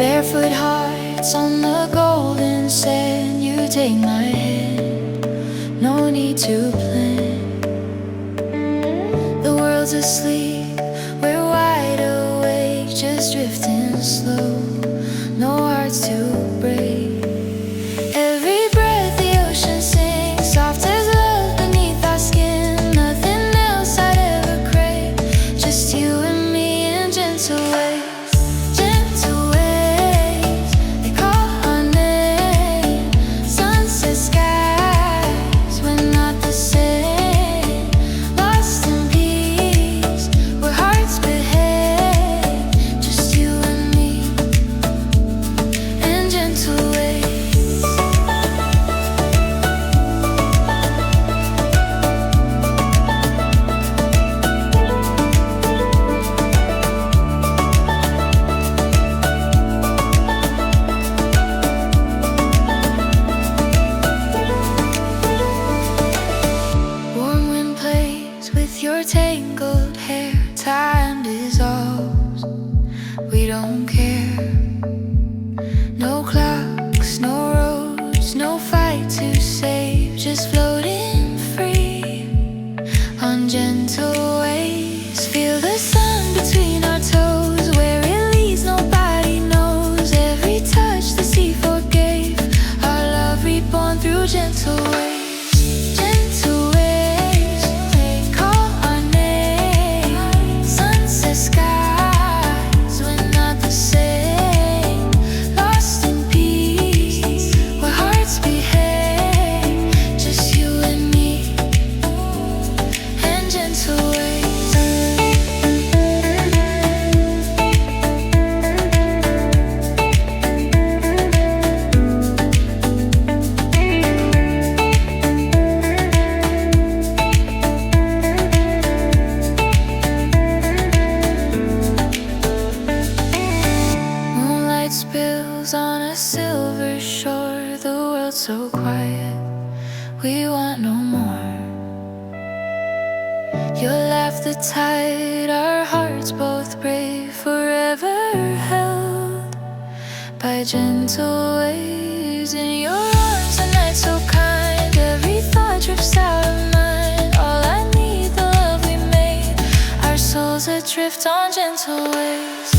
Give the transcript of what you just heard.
Barefoot hearts on the golden sand. You take my hand, no need to plan. The world's asleep, we're wide awake, just drifting slow, no hearts to break. Every breath the ocean sings, soft as love beneath our skin. Nothing else I'd ever crave, just you and me in gentle ways. Gentle ways, they call our name. Sunset skies, we're not the same. Lost in peace, where hearts behave, just you and me in gentle ways. Warm wind plays with your tangled hair. Time dissolves, we don't care. No clocks, no roads, no fight to save, just floating free on gentle waves. Feel the sun between our toes, where it leads nobody knows. Every touch the sea forgave, our love reborn through gentle waves. Gentle waves, they call our name. Sunset skies, we're not the same. Lost in peace, where hearts behave, just you and me and gentle ways. Moonlight spills on a silver shore. The world's so quiet, we want no more. You'll laugh the tide, our hearts both brave, forever held by gentle waves. In your arms, a night so kind, every thought drifts out of mind. All I need, the love we made, our souls adrift on gentle waves.